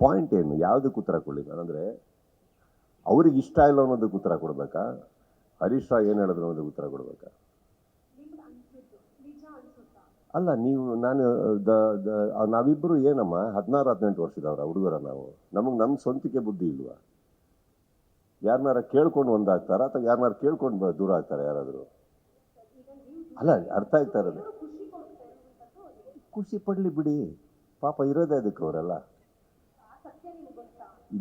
Point ಏನು, ಯಾವುದಕ್ಕೆ ಉತ್ತರ ಕೊಡಲಿ ನಾನಂದರೆ, ಅವ್ರಿಗೆ ಇಷ್ಟ ಇಲ್ಲ ಅನ್ನೋದಕ್ಕೆ ಉತ್ತರ ಕೊಡಬೇಕಾ, ಹರೀಶ್ ರಾವ್ ಏನು ಹೇಳಿದ್ರು ಅನ್ನೋದಕ್ಕೆ ಉತ್ತರ ಕೊಡಬೇಕಾ? ಅಲ್ಲ, ನೀವು ನಾವಿಬ್ಬರು ಏನಮ್ಮ 16-18 ವರ್ಷದವ್ರ ಹುಡುಗರ ನಾವು, ನಮ್ಮ ಸ್ವಂತಿಕೆ ಬುದ್ಧಿ ಇಲ್ವಾ? ಯಾರನ್ನಾರ ಕೇಳ್ಕೊಂಡು ಒಂದಾಗ್ತಾರ ಅಥವಾ ಯಾರನ್ನಾರು ಕೇಳ್ಕೊಂಡು ದೂರ ಆಗ್ತಾರೆ ಯಾರಾದರೂ? ಅಲ್ಲ, ಅರ್ಥ ಆಗ್ತಾ ಇರೋದು, ಖುಷಿ ಪಡಲಿ ಬಿಡಿ, ಪಾಪ ಇರೋದೇ ಅದಕ್ಕೆ ಅವರೆಲ್ಲ.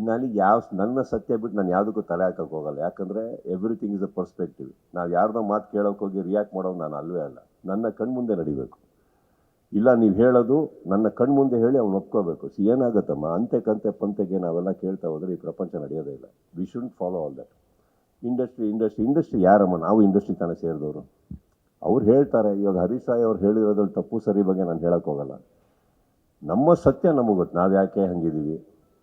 ನನಗೆ ನನ್ನ ಸತ್ಯ ಬಿಟ್ಟು ನಾನು ಯಾವುದಕ್ಕೂ ತಲೆ ಹಾಕಕ್ಕೆ ಹೋಗಲ್ಲ. ಯಾಕಂದರೆ ಎವ್ರಿಥಿಂಗ್ ಇಸ್ ಅ ಪರ್ಸ್ಪೆಕ್ಟಿವ್. ನಾವು ಯಾರ್ದೋ ಮಾತು ಕೇಳೋಕೆ ಹೋಗಿ ರಿಯಾಕ್ಟ್ ಮಾಡೋದು ನಾನು ಅಲ್ವೇ ಅಲ್ಲ. ನನ್ನ ಕಣ್ಮುಂದೆ ನಡಿಬೇಕು. ಇಲ್ಲ, ನೀವು ಹೇಳೋದು ನನ್ನ ಕಣ್ಮುಂದೆ ಹೇಳಿ ಅವ್ನು ಒಪ್ಕೋಬೇಕು. ಏನಾಗುತ್ತಮ್ಮ, ಅಂತೆ ಕಂತೆ ಪಂತೆಗೆ ನಾವೆಲ್ಲ ಕೇಳ್ತಾ ಹೋದರೆ ಈ ಪ್ರಪಂಚ ನಡೆಯೋದೇ ಇಲ್ಲ. We shouldn't follow all that. Industry ಯಾರಮ್ಮ? ನಾವು ಇಂಡಸ್ಟ್ರಿ ತಾನೇ ಸೇರಿದವರು. ಅವ್ರು ಹೇಳ್ತಾರೆ. ಇವಾಗ ಹರೀಶ್ ರಾಯ್ ಅವ್ರು ಹೇಳಿರೋದ್ರಲ್ಲಿ ತಪ್ಪು ಸರಿ ಬಗ್ಗೆ ನಾನು ಹೇಳೋಕ್ಕೆ ಹೋಗಲ್ಲ. ನಮ್ಮ ಸತ್ಯ ನಮಗೆ ಗೊತ್ತು. ನಾವು ಯಾಕೆ ಹಂಗಿದ್ದೀವಿ,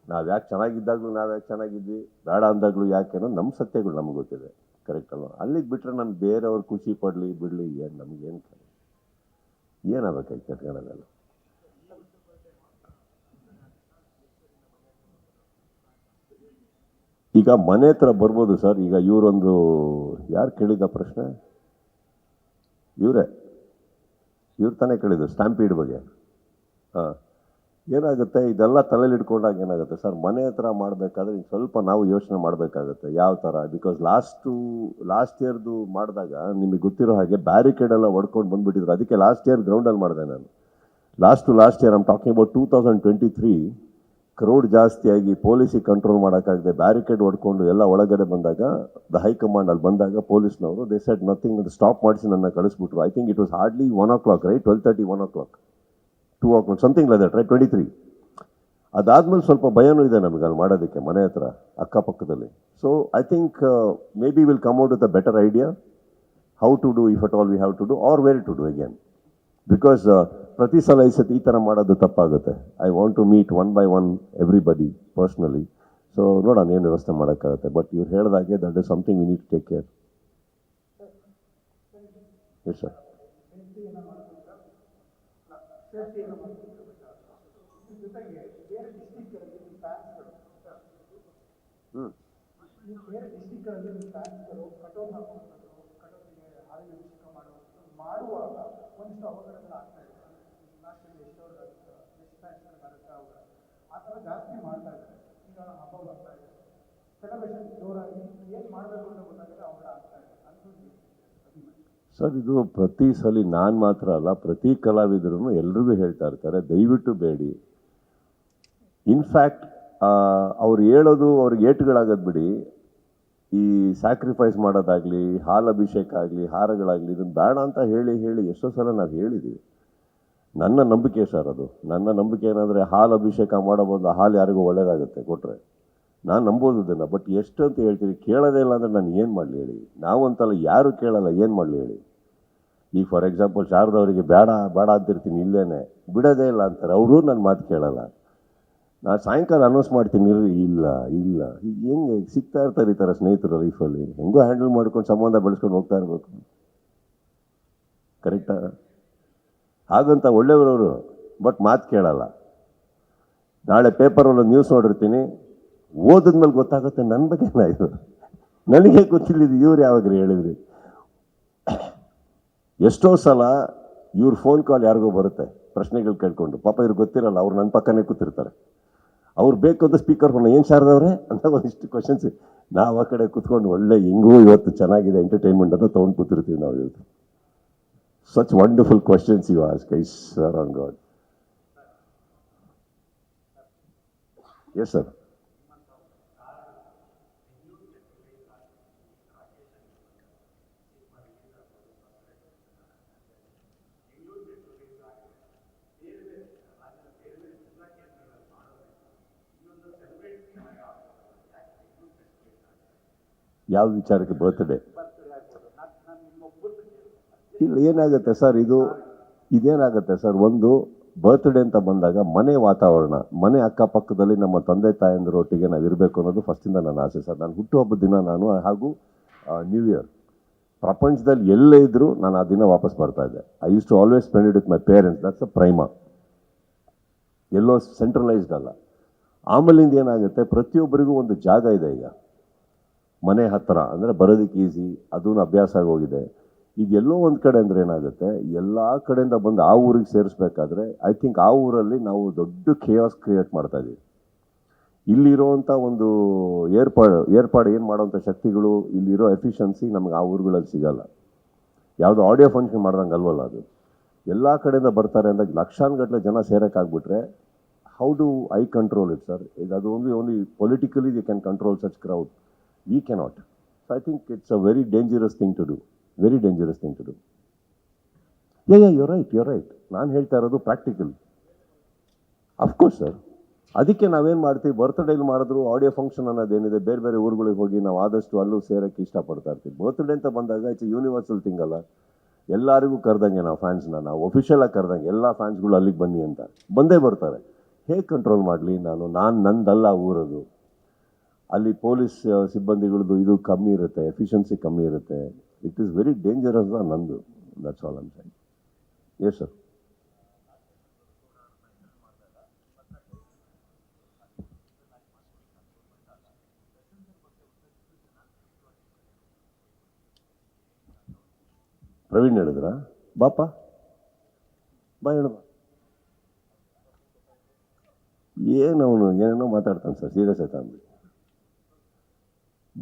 ನಾವು ಯಾಕೆ ಚೆನ್ನಾಗಿದ್ದಾಗಲೂ ನಾವು ಯಾಕೆ ಚೆನ್ನಾಗಿದ್ವಿ, ಬೇಡ ಅಂದಾಗಲೂ ಯಾಕೆ ಅನ್ನೋದು ನಮ್ಮ ಸತ್ಯಗಳು ನಮಗೆ ಗೊತ್ತಿದೆ. ಕರೆಕ್ಟ್ ಅಲ್ವ? ಅಲ್ಲಿಗೆ ಬಿಟ್ಟರೆ ನಾನು ಬೇರೆಯವ್ರು ಖುಷಿ ಪಡಲಿ ಬಿಡಲಿ ಏನು ನಮಗೇನು ಏನಾಗಬೇಕಾಗಿ ಕಟ್ಕೊಳ್ಳೋದಲ್ಲ. ಈಗ ಮನೆ ಹತ್ರ ಬರ್ಬೋದು ಸರ್. ಈಗ ಇವರೊಂದು ಯಾರು ಕೇಳಿದ ಪ್ರಶ್ನೆ? ಇವ್ರು ತಾನೇ ಕೇಳಿದ್ದು ಸ್ಟ್ಯಾಂಪೀಡ್ ಬಗ್ಗೆ. ಹಾಂ, ಏನಾಗುತ್ತೆ ಇದೆಲ್ಲ ತಲೆಯಲ್ಲಿ ಇಟ್ಕೊಂಡಾಗ ಏನಾಗುತ್ತೆ ಸರ್, ಮನೆ ಹತ್ರ ಮಾಡಬೇಕಾದ್ರೆ ಸ್ವಲ್ಪ ನಾವು ಯೋಚನೆ ಮಾಡಬೇಕಾಗುತ್ತೆ ಯಾವ ಥರ. ಬಿಕಾಸ್ ಲಾಸ್ಟ್ ಇಯರ್ದು ಮಾಡಿದಾಗ ನಿಮಗೆ ಗೊತ್ತಿರೋ ಹಾಗೆ ಬ್ಯಾರಿಕೇಡ್ ಎಲ್ಲ ಹೊಡ್ಕೊಂಡು ಬಂದುಬಿಟ್ಟಿದ್ರು. ಅದಕ್ಕೆ ಲಾಸ್ಟ್ ಇಯರ್ ಗ್ರೌಂಡಲ್ಲಿ ಮಾಡಿದೆ ನಾನು. Last year I'm talking about 2023. Crowd ಜಾಸ್ತಿಯಾಗಿ ಪೊಲೀಸಿಗೆ ಕಂಟ್ರೋಲ್ ಮಾಡೋಕ್ಕಾಗದೆ ಬ್ಯಾರಿಕೇಡ್ ಹೊಡ್ಕೊಂಡು ಎಲ್ಲ ಒಳಗಡೆ ಬಂದಾಗ, ದ ಹೈಕಮಾಂಡ್ ಅಲ್ಲಿ ಬಂದಾಗ ಪೊಲೀಸ್ನವರು ದೇ ಸೆಡ್ ನಥಿಂಗ್, ಅದು ಸ್ಟಾಪ್ ಮಾಡಿಸಿ ನನ್ನ ಕಳಿಸ್ಬಿಟ್ರು. I think it was hardly 1 o'clock, right? 12:30, 1 o'clock, 2 o'clock, something like that, right? 23. ಅದಾದ್ಮೇಲೆ ಸ್ವಲ್ಪ ಭಯನೂ ಇದೆ ನಮಗೆ ಅಲ್ಲಿ ಮಾಡೋದಕ್ಕೆ, ಮನೆ ಹತ್ರ ಅಕ್ಕಪಕ್ಕದಲ್ಲಿ. So I think maybe will come out with a better idea how to do, if at all we have to do, or where to do again. Because ಪ್ರತಿ ಸಲ ಈ ಥರ ಮಾಡೋದು ತಪ್ಪಾಗುತ್ತೆ. I want to meet 1 by 1 everybody personally. So ನೋಡೋಣ ಏನು ವ್ಯವಸ್ಥೆ ಮಾಡೋಕ್ಕಾಗುತ್ತೆ. ಬಟ್ ಇವ್ರು ಹೇಳಿದಾಗೆ that is something we need to take care. Yes sir. ಮಾಡುವಾಗ ಒಂದಿಷ್ಟು ಅವಘಡಗಳಾಗ್ತಾ ಇದೆ. ಆ ಥರ ಜಾಸ್ತಿ ಮಾಡ್ತಾ ಇದ್ದಾರೆ. ಈಗ ಹಬ್ಬ ಬರ್ತಾ ಇದೆ, ಸೆಲೆಬ್ರೇಷನ್ ಜೋರಾಗಿ ಏನು ಮಾಡಬೇಕು ಅಂತ ಗೊತ್ತಾಗದೆ ಅವಘಡ ಆಗ್ತಾ ಇದೆ. ಸರ್, ಇದು ಪ್ರತಿ ಸಲ ನಾನು ಮಾತ್ರ ಅಲ್ಲ, ಪ್ರತಿ ಕಲಾವಿದರು ಎಲ್ರಿಗೂ ಹೇಳ್ತಾ ಇರ್ತಾರೆ, ದಯವಿಟ್ಟು ಬೇಡಿ. ಇನ್ಫ್ಯಾಕ್ಟ್ ಅವ್ರು ಹೇಳೋದು ಅವ್ರಿಗೆ ಏಟುಗಳಾಗೋದು ಬಿಡಿ, ಈ ಸ್ಯಾಕ್ರಿಫೈಸ್ ಮಾಡೋದಾಗಲಿ, ಹಾಲು ಅಭಿಷೇಕ ಆಗಲಿ, ಹಾರಗಳಾಗಲಿ, ಇದನ್ನು ಬೇಡ ಅಂತ ಹೇಳಿ ಎಷ್ಟೋ ಸಲ ನಾವು ಹೇಳಿದ್ದೀವಿ. ನನ್ನ ನಂಬಿಕೆ ಸರ್ ಅದು. ನನ್ನ ನಂಬಿಕೆ ಏನಂದರೆ, ಹಾಲು ಅಭಿಷೇಕ ಮಾಡೋ ಬದಲು ಹಾಲು ಯಾರಿಗೂ ಒಳ್ಳೇದಾಗುತ್ತೆ ಕೊಟ್ಟರೆ, ನಾನು ನಂಬೋದು ಇದನ್ನು. ಬಟ್ ಎಷ್ಟು ಅಂತ ಹೇಳ್ತೀವಿ, ಕೇಳೋದೇ ಇಲ್ಲ ಅಂದರೆ ನಾನು ಏನು ಮಾಡಲಿ ಹೇಳಿ? ನಾವಂತಲ್ಲ, ಯಾರು ಕೇಳಲ್ಲ, ಏನು ಮಾಡಲಿ ಹೇಳಿ? ಈಗ ಫಾರ್ ಎಕ್ಸಾಂಪಲ್ ಶಾರದವರಿಗೆ ಬೇಡ ಅಂತಿರ್ತೀನಿ, ಇಲ್ಲೇನೆ ಬಿಡೋದೇ ಇಲ್ಲ ಅಂತಾರೆ. ಅವರು ನನ್ನ ಮಾತು ಕೇಳಲ್ಲ. ನಾನು ಸಾಯಂಕಾಲ ಅನೌನ್ಸ್ ಮಾಡ್ತೀನಿ, ಇಲ್ಲ ಹೆಂಗೆ ಸಿಗ್ತಾ ಇರ್ತಾರೆ ಈ ಥರ ಸ್ನೇಹಿತರು ಲೈಫಲ್ಲಿ, ಹೆಂಗೋ ಹ್ಯಾಂಡಲ್ ಮಾಡ್ಕೊಂಡು ಸಂಬಂಧ ಬೆಳೆಸ್ಕೊಂಡು ಹೋಗ್ತಾ ಇರಬೇಕು. ಕರೆಕ್ಟಾ? ಹಾಗಂತ ಒಳ್ಳೆಯವರು, ಬಟ್ ಮಾತು ಕೇಳಲ್ಲ. ನಾಳೆ ಪೇಪರಲ್ಲಿ ನ್ಯೂಸ್ ನೋಡಿರ್ತೀನಿ, ಓದಿದ್ಮೇಲೆ ಗೊತ್ತಾಗುತ್ತೆ ನನ್ನ ಬಗ್ಗೆ ಏನಾಯಿತು, ನನಗೆ ಗೊತ್ತಿಲ್ಲಿದ್ದು ಇವ್ರು ಯಾವಾಗ್ರಿ ಹೇಳಿದ್ರಿ. ಎಷ್ಟೋ ಸಲ ಇವ್ರ ಫೋನ್ ಕಾಲ್ ಯಾರಿಗೋ ಬರುತ್ತೆ ಪ್ರಶ್ನೆಗಳು ಕೇಳ್ಕೊಂಡು, ಪಾಪ ಇವ್ರಿಗೆ ಗೊತ್ತಿರಲ್ಲ, ಅವ್ರು ನನ್ನ ಪಕ್ಕನೇ ಕೂತಿರ್ತಾರೆ. ಅವ್ರು ಬೇಕು ಅಂತ ಸ್ಪೀಕರ್ ಫೋನ್, ಏನು ಶಾರದವ್ರೆ ಅಂತ ಒಂದಿಷ್ಟು ಕ್ವಶನ್ಸ್. ನಾವು ಆ ಕಡೆ ಕೂತ್ಕೊಂಡು ಒಳ್ಳೆ ಹೆಂಗೂ ಇವತ್ತು ಚೆನ್ನಾಗಿದೆ ಎಂಟರ್ಟೈನ್ಮೆಂಟ್ ಅಂತ ತೊಗೊಂಡು ಕೂತಿರ್ತೀವಿ ನಾವು. ಇವತ್ತು such wonderful questions you ask, I swear on God. Yes sir. ಯಾವ ವಿಚಾರಕ್ಕೆ? ಬರ್ತ್ಡೇ ಇಲ್ಲ, ಏನಾಗುತ್ತೆ ಸರ್, ಇದೇನಾಗುತ್ತೆ ಸರ್, ಒಂದು ಬರ್ತ್ಡೇ ಅಂತ ಬಂದಾಗ ಮನೆ ವಾತಾವರಣ, ಮನೆ ಅಕ್ಕಪಕ್ಕದಲ್ಲಿ ನಮ್ಮ ತಂದೆ ತಾಯಂದಿರೊಟ್ಟಿಗೆ ನಾವು ಇರಬೇಕು ಅನ್ನೋದು ಫಸ್ಟಿಂದ ನನ್ನ ಆಸೆ ಸರ್. ನಾನು ಹುಟ್ಟುಹಬ್ಬದ ದಿನ ನಾನು ಹಾಗೂ ನ್ಯೂ ಇಯರ್ ಪ್ರಪಂಚದಲ್ಲಿ ಎಲ್ಲೇ ಇದ್ದರೂ ನಾನು ಆ ದಿನ ವಾಪಸ್ ಬರ್ತಾ ಇದ್ದೆ. I used to always spend it with my parents. That's a prime. ಎಲ್ಲೋ ಸೆಂಟ್ರಲೈಸ್ಡ್ ಅಲ್ಲ. ಆಮೇಲಿಂದ ಏನಾಗುತ್ತೆ, ಪ್ರತಿಯೊಬ್ಬರಿಗೂ ಒಂದು ಜಾಗ ಇದೆ ಈಗ ಮನೆ ಹತ್ತಿರ, ಅಂದರೆ ಬರೋದಕ್ಕೆ ಈಸಿ, ಅದೂ ಅಭ್ಯಾಸ ಆಗೋಗಿದೆ. ಇದೆಲ್ಲೋ ಒಂದು ಕಡೆ ಅಂದರೆ ಏನಾಗುತ್ತೆ, ಎಲ್ಲ ಕಡೆಯಿಂದ ಬಂದು ಆ ಊರಿಗೆ ಸೇರಿಸ್ಬೇಕಾದ್ರೆ ಐ ಥಿಂಕ್ ಆ ಊರಲ್ಲಿ ನಾವು ದೊಡ್ಡ ಖೇಯಾಸ್ ಕ್ರಿಯೇಟ್ ಮಾಡ್ತಾ ಇದ್ದೀವಿ. ಇಲ್ಲಿರೋವಂಥ ಒಂದು ಏರ್ಪಾಡು ಏನು ಮಾಡೋವಂಥ ಶಕ್ತಿಗಳು, ಇಲ್ಲಿರೋ ಎಫಿಷಿಯನ್ಸಿ ನಮ್ಗೆ ಆ ಊರುಗಳಲ್ಲಿ ಸಿಗಲ್ಲ. ಯಾವುದೋ ಆಡಿಯೋ ಫಂಕ್ಷನ್ ಮಾಡ್ದಂಗೆ ಅಲ್ವಲ್ಲ ಅದು. ಎಲ್ಲ ಕಡೆಯಿಂದ ಬರ್ತಾರೆ ಅಂದಾಗ ಲಕ್ಷಾನುಗಟ್ಟಲೆ ಜನ ಸೇರೋಕ್ಕಾಗ್ಬಿಟ್ರೆ how do I control it sir? ಅದು only politically we can control such crowd. We cannot. So I think it's a very dangerous thing to do. Very dangerous thing to do. You right. ನಾನು ಹೇಳ್ತಾ ಇರೋದು practical. Of course sir. ಅದಕ್ಕೆ ನಾವೇನು ಮಾಡ್ತೀವಿ, ಬರ್ತ್ಡೇಲಿ ಮಾಡಿದ್ರು audio function ಅನ್ನೋದೇನಿದೆ, ಬೇರೆ ಬೇರೆ ಊರುಗಳಿಗೆ ಹೋಗಿ ನಾವು ಆದಷ್ಟು ಅಲ್ಲೂ ಸೇರೋಕ್ಕೆ ಇಷ್ಟಪಡ್ತಾ ಇರ್ತೀವಿ. ಬರ್ತ್ಡೇ ಅಂತ ಬಂದಾಗ ಇಟ್ಸ್ ಯೂನಿವರ್ಸಲ್ ಥಿಂಗ್ ಅಲ್ಲ. ಎಲ್ಲರಿಗೂ ಕರೆದಂಗೆ ನಾವು ಫ್ಯಾನ್ಸ್ನ ನಾವು ಒಫಿಷಿಯಲಾಗಿ ಕರೆದಂಗೆ ಎಲ್ಲ ಫ್ಯಾನ್ಸ್ಗಳು ಅಲ್ಲಿಗೆ ಬನ್ನಿ ಅಂತ ಬಂದೇ ಬರ್ತಾರೆ. ಹೇಗೆ ಕಂಟ್ರೋಲ್ ಮಾಡಲಿ ನಾನು ನಂದಲ್ಲ ಊರದು. ಅಲ್ಲಿ ಪೊಲೀಸ್ ಸಿಬ್ಬಂದಿಗಳದ್ದು ಇದು ಕಮ್ಮಿ ಇರುತ್ತೆ, ಎಫಿಷಿಯನ್ಸಿ ಕಮ್ಮಿ ಇರುತ್ತೆ. ಇಟ್ ಈಸ್ ವೆರಿ ಡೇಂಜರಸ್ ನಂದು. That's all I'm saying. Yes sir. Praveen ಹೇಳಿದ್ರ? ಬಾಪ ಬಾ ಹೇಳು. ಏನವನು ಏನೇನೋ ಮಾತಾಡ್ತಾನೆ ಸರ್, ಸೀರಿಯಸ್ ಆಯ್ತಾ ಅಂದ್ಬಿಟ್ಟು.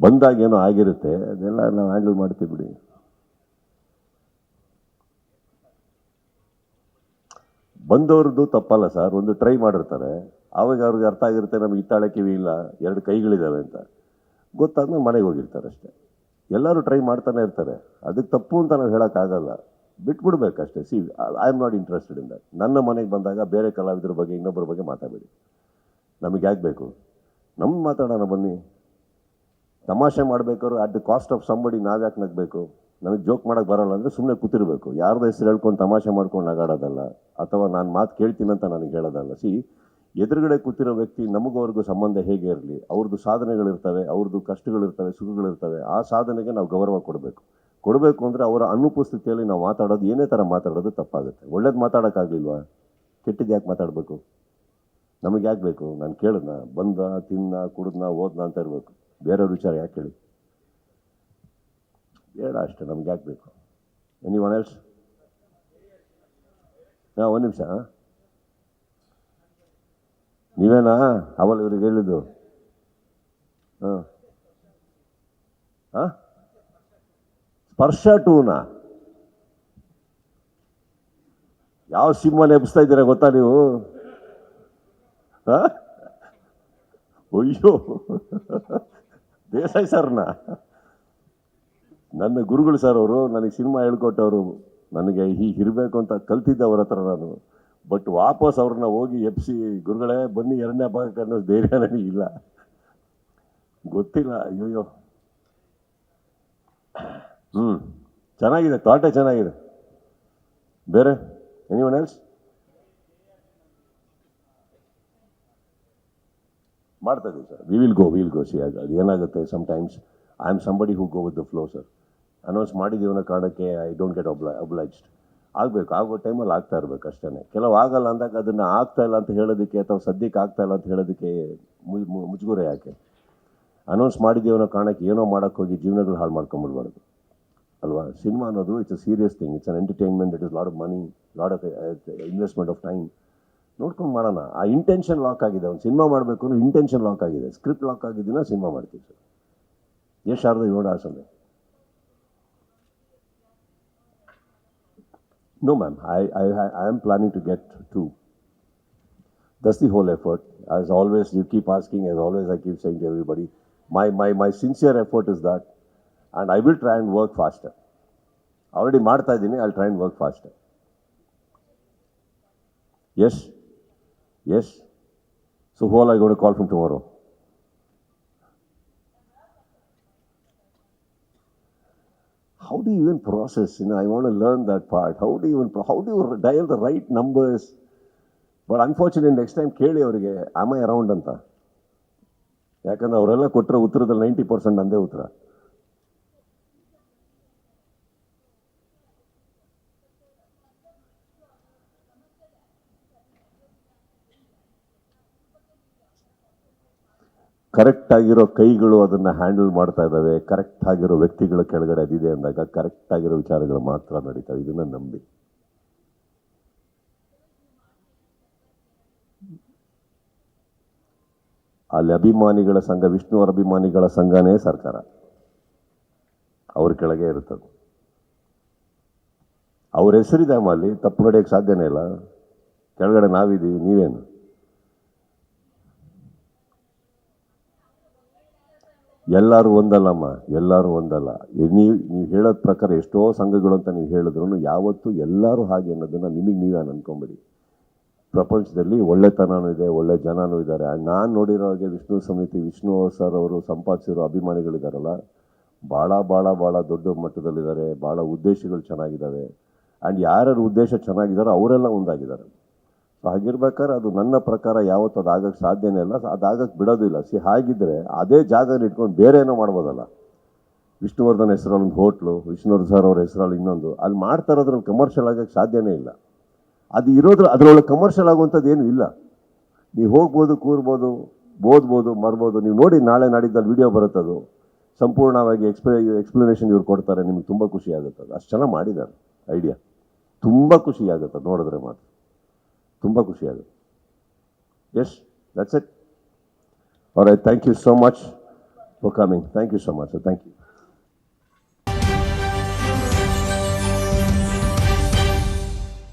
ಬಂದಾಗ ಏನೋ ಆಗಿರುತ್ತೆ, ಅದೆಲ್ಲ ನಾವು ಹ್ಯಾಂಡಲ್ ಮಾಡ್ತೀವಿ ಬಿಡಿ. ಬಂದವ್ರದ್ದು ತಪ್ಪಲ್ಲ ಸರ್, ಒಂದು ಟ್ರೈ ಮಾಡಿರ್ತಾರೆ, ಆವಾಗ ಅವ್ರಿಗೆ ಅರ್ಥ ಆಗಿರುತ್ತೆ ನಮಗೆ ಇತ್ತಾಳೆ ಕಿವಿ ಇಲ್ಲ, 2 ಕೈಗಳಿದ್ದಾವೆ ಅಂತ ಗೊತ್ತಾದ್ಮೇಲೆ ಮನೆಗೆ ಹೋಗಿರ್ತಾರೆ ಅಷ್ಟೇ. ಎಲ್ಲರೂ ಟ್ರೈ ಮಾಡ್ತಾನೆ ಇರ್ತಾರೆ, ಅದಕ್ಕೆ ತಪ್ಪು ಅಂತ ನಾವು ಹೇಳೋಕ್ಕಾಗಲ್ಲ, ಬಿಟ್ಬಿಡ್ಬೇಕಷ್ಟೇ. See I am not interested in that. ನನ್ನ ಮನೆಗೆ ಬಂದಾಗ ಬೇರೆ ಕಲಾವಿದ್ರ ಬಗ್ಗೆ ಇನ್ನೊಬ್ಬರ ಬಗ್ಗೆ ಮಾತಾಡಬೇಡಿ. ನಮಗೆ ಯಾಕೆ ಬೇಕು? ನಮ್ಗೆ ಮಾತಾಡೋಣ ಬನ್ನಿ. ತಮಾಷೆ ಮಾಡಬೇಕಾದ್ರು at the cost of somebody ನಾವು ಯಾಕೆ ನಗಬೇಕು? ನಮಗೆ ಜೋಕ್ ಮಾಡೋಕ್ಕೆ ಬರೋಲ್ಲ ಅಂದರೆ ಸುಮ್ಮನೆ ಕೂತಿರ್ಬೇಕು. ಯಾರ್ದು ಹೆಸರು ಹೇಳ್ಕೊಂಡು ತಮಾಷೆ ಮಾಡ್ಕೊಂಡು ನಗಾಡೋದಲ್ಲ, ಅಥವಾ ನಾನು ಮಾತು ಕೇಳ್ತೀನಂತ ನನಗೆ ಹೇಳೋದಲ್ಲ. ಸಿ, ಎದುರುಗಡೆ ಕೂತಿರೋ ವ್ಯಕ್ತಿ ನಮಗವ್ರಿಗೂ ಸಂಬಂಧ ಹೇಗೆ ಇರಲಿ, ಅವ್ರದ್ದು ಸಾಧನೆಗಳಿರ್ತವೆ, ಅವ್ರದ್ದು ಕಷ್ಟಗಳಿರ್ತವೆ, ಸುಖಗಳಿರ್ತವೆ. ಆ ಸಾಧನೆಗೆ ನಾವು ಗೌರವ ಕೊಡಬೇಕು ಅಂದರೆ ಅವರ ಅನುಪಸ್ಥಿತಿಯಲ್ಲಿ ನಾವು ಮಾತಾಡೋದು, ಏನೇ ಥರ ಮಾತಾಡೋದು ತಪ್ಪಾಗುತ್ತೆ. ಒಳ್ಳೇದು ಮಾತಾಡೋಕ್ಕಾಗಲಿಲ್ವಾ? ಕೆಟ್ಟದ್ದು ಯಾಕೆ ಮಾತಾಡಬೇಕು? ನಮಗೆ ಯಾಕೆ ಬೇಕು? ನಾನು ಕೇಳಿದ್ನ, ಬಂದ, ತಿನ್ನ, ಕುಡಿದ್ನ, ಓದ್ನ ಅಂತ ಇರಬೇಕು. ಬೇರೆಯವ್ರ ವಿಚಾರ ಯಾಕೆ ಕೇಳಿ? ಬೇಡ ಅಷ್ಟೇ. ನಮ್ಗೆ ಯಾಕೆ ಬೇಕು? Anyone else? ಒಂದು ನಿಮಿಷ. ನೀವೇನಾ ಅವಳು ಇವ್ರಿಗೆ ಹೇಳಿದ್ದು? ಹಾಂ ಹಾಂ, ಸ್ಪರ್ಶ ಟೂನಾ? ಯಾವ ಸಿನಿಮಾನ ಎಬ್ಸ್ತಾ ಇದ್ದೀರಾ ಗೊತ್ತಾ ನೀವು? ಅಯ್ಯೋ, ದೇಸಾಯಿ ಸರ್ನ ನನ್ನ ಗುರುಗಳು ಸರ್ ಅವರು. ನನಗೆ ಸಿನಿಮಾ ಹೇಳ್ಕೊಟ್ಟವರು, ನನಗೆ ಹೀಗಿರಬೇಕು ಅಂತ ಕಲ್ತಿದ್ದವ್ರ ಹತ್ರ ನಾನು. ಬಟ್ ವಾಪಸ್ ಅವ್ರನ್ನ ಹೋಗಿ ಎಬ್ಸಿ, ಗುರುಗಳೇ ಬನ್ನಿ 2ನೇ ಭಾಗಕ್ಕೆ ಅನ್ನೋ ಧೈರ್ಯ ನನಗಿಲ್ಲ. ಗೊತ್ತಿಲ್ಲ. ಅಯ್ಯೋ. ಚೆನ್ನಾಗಿದೆ, ಥಾಟೇ ಚೆನ್ನಾಗಿದೆ. ಬೇರೆ ಎನಿವನ್ ಎಲ್ಸ್? ಮಾಡ್ತಾ ಇದ್ದೀವಿ ಸರ್. Will go C. ಅದು ಏನಾಗುತ್ತೆ, sometimes I am somebody who go with the flow sir. Announce ಮಾಡಿದ್ದೀವಿ ಅನ್ನೋ ಕಾರಣಕ್ಕೆ ಐ ಡೋಂಟ್ ಗೆಟ್ ಒಬ್ಲೈಜ್ಡ್. ಆಗಬೇಕು, ಆಗೋ ಟೈಮಲ್ಲಿ ಆಗ್ತಾ ಇರಬೇಕು ಅಷ್ಟೇ. ಕೆಲವು ಆಗಲ್ಲ ಅಂದಾಗ ಅದನ್ನು ಆಗ್ತಾ ಇಲ್ಲ ಅಂತ ಹೇಳೋದಕ್ಕೆ, ಅಥವಾ ಸದ್ಯಕ್ಕೆ ಆಗ್ತಾ ಇಲ್ಲ ಅಂತ ಹೇಳೋದಕ್ಕೆ ಮುಜುಗರ ಯಾಕೆ? ಅನೌನ್ಸ್ ಮಾಡಿದ್ದೀವಿ ಅನ್ನೋ ಕಾರಣಕ್ಕೆ ಏನೋ ಮಾಡೋಕ್ಕೆ ಹೋಗಿ ಜೀವನಗಳು ಹಾಳು ಮಾಡ್ಕೊಂಬಿಡ್ಬಾರ್ದು ಅಲ್ವಾ? ಸಿನಿಮಾ ಅನ್ನೋದು it's a serious thing. It's an entertainment. It is lot of money, lot of investment of time. ನೋಡ್ಕೊಂಡು ಮಾಡೋಣ. ಆ ಇಂಟೆನ್ಷನ್ ಲಾಕ್ ಆಗಿದೆ. ಒಂದು ಸಿನಿಮಾ ಮಾಡಬೇಕು ಅನ್ನೋ ಇಂಟೆನ್ಷನ್ ಲಾಕ್ ಆಗಿದೆ. ಸ್ಕ್ರಿಪ್ಟ್ ಲಾಕ್ ಆಗಿದ್ದೀನ ಸಿನಿಮಾ ಮಾಡ್ತೀವಿ ಸರ್. ಎಷ್ಟು ಶಾರದ ನೋಡ ಆಸಂದೆ? No, ma'am. I am planning to get 2. That's the whole effort. As always, you keep asking. As always, I keep saying to everybody, my sincere effort is that, and I will try and work faster. Already ಮಾಡ್ತಾ ಇದ್ದೀನಿ. I'll try and work faster. Yes. So who all are going to call from tomorrow? How do you even process? I want to learn that part. How do you dial the right numbers? But unfortunately, next time ಕೇಳಿ ಅವರಿಗೆ am I around ಅಂತ. ಯಾಕಂದ್ರೆ ಅವರೆಲ್ಲ ಕೊಟ್ಟರೆ ಉತ್ತರದಲ್ಲಿ 90% ಅಂದೇ ಉತ್ತರ. Correct ಆಗಿರೋ ಕೈಗಳು ಅದನ್ನು ಹ್ಯಾಂಡಲ್ ಮಾಡ್ತಾ ಇದ್ದಾವೆ, ಕರೆಕ್ಟ್ ಆಗಿರೋ ವ್ಯಕ್ತಿಗಳ ಕೆಳಗಡೆ ಅದಿದೆ ಅಂದಾಗ ಕರೆಕ್ಟ್ ಆಗಿರೋ ವಿಚಾರಗಳು ಮಾತ್ರ ನಡೀತವೆ. ಇದನ್ನು ನಂಬಿ. ಅಲ್ಲಿ ಅಭಿಮಾನಿಗಳ ಸಂಘ, ವಿಷ್ಣುವರ ಅಭಿಮಾನಿಗಳ ಸಂಘನೇ ಸರ್ಕಾರ, ಅವ್ರ ಕೆಳಗೆ ಇರುತ್ತದೆ. ಅವ್ರ ಹೆಸರಿದೆ ಅಮ್ಮ, ಅಲ್ಲಿ ತಪ್ಪು ನಡೆಯೋಕ್ಕೆ ಸಾಧ್ಯನೇ ಇಲ್ಲ. ಕೆಳಗಡೆ ನಾವಿದ್ದೀವಿ, ನೀವೇನು? ಎಲ್ಲರೂ ಒಂದಲ್ಲಮ್ಮ, ಎಲ್ಲರೂ ಒಂದಲ್ಲ. ನೀವು ಹೇಳೋದ ಪ್ರಕಾರ ಎಷ್ಟೋ ಸಂಘಗಳು ಅಂತ ನೀವು ಹೇಳಿದ್ರು ಯಾವತ್ತೂ ಎಲ್ಲರೂ ಹಾಗೆ ಅನ್ನೋದನ್ನು ನಿಮಗೆ ನೀವೇ ಅನ್ಕೊಂಬಿಡಿ. ಪ್ರಪಂಚದಲ್ಲಿ ಒಳ್ಳೆತನನೂ ಇದೆ, ಒಳ್ಳೆ ಜನನೂ ಇದ್ದಾರೆ. ಆ್ಯಂಡ್ ನಾನು ನೋಡಿರೋ ಹಾಗೆ ವಿಷ್ಣು ಸಮಿತಿ, ವಿಷ್ಣು ಸರ್ ಅವರು ಸಂಪಾದಿಸಿರೋ ಅಭಿಮಾನಿಗಳಿದ್ದಾರಲ್ಲ, ಭಾಳ ಭಾಳ ಭಾಳ ದೊಡ್ಡ ಮಟ್ಟದಲ್ಲಿದ್ದಾರೆ. ಭಾಳ ಉದ್ದೇಶಗಳು ಚೆನ್ನಾಗಿದ್ದಾವೆ. ಆ್ಯಂಡ್ ಯಾರ್ಯಾರ ಉದ್ದೇಶ ಚೆನ್ನಾಗಿದ್ದಾರೋ ಅವರೆಲ್ಲ ಒಂದಾಗಿದ್ದಾರೆ. ಸೊ ಹಾಗಿರ್ಬೇಕಾದ್ರೆ ಅದು ನನ್ನ ಪ್ರಕಾರ ಯಾವತ್ತೂ ಅದು ಆಗೋಕ್ಕೆ ಸಾಧ್ಯನೇ ಇಲ್ಲ, ಅದಾಗಕ್ಕೆ ಬಿಡೋದಿಲ್ಲ. ಹಾಗಿದ್ದರೆ ಅದೇ ಜಾಗನ ಇಟ್ಕೊಂಡು ಬೇರೆ ಏನೋ ಮಾಡ್ಬೋದಲ್ಲ. ವಿಷ್ಣುವರ್ಧನ್ ಹೆಸರಲ್ಲಿ ಒಂದು ಹೋಟ್ಲು, ವಿಷ್ಣುವರ್ಧನ್ ಸರ್ ಅವ್ರ ಹೆಸರಲ್ಲಿ ಇನ್ನೊಂದು, ಅಲ್ಲಿ ಮಾಡ್ತಾ ಇರೋದ್ರಲ್ಲಿ ಕಮರ್ಷಿಯಲ್ ಆಗೋಕ್ಕೆ ಸಾಧ್ಯನೇ ಇಲ್ಲ. ಅದು ಇರೋದ್ರ ಅದರೊಳಗೆ ಕಮರ್ಷಿಯಲ್ ಆಗುವಂಥದ್ದು ಏನೂ ಇಲ್ಲ. ನೀವು ಹೋಗ್ಬೋದು, ಕೂರ್ಬೋದು, ಓದ್ಬೋದು, ಮರ್ಬೋದು. ನೀವು ನೋಡಿ ನಾಳೆ ನಾಡಿದ್ದಲ್ಲಿ ವಿಡಿಯೋ ಬರುತ್ತದು, ಸಂಪೂರ್ಣವಾಗಿ ಎಕ್ಸ್ಪ್ಲನೇಷನ್ ಇವ್ರು ಕೊಡ್ತಾರೆ. ನಿಮಗೆ ತುಂಬ ಖುಷಿ ಆಗುತ್ತೆ. ಅದು ಅಷ್ಟು ಚೆನ್ನಾಗಿ ಮಾಡಿದ್ದಾರೆ ಐಡಿಯಾ. ತುಂಬ ಖುಷಿ ಆಗುತ್ತೆ ನೋಡಿದ್ರೆ ಮಾತ್ರ, ತುಂಬ ಖುಷಿ ಆಗುತ್ತೆ. Yes, that's it. All right, thank you so much for coming. Thank you so much. Thank you.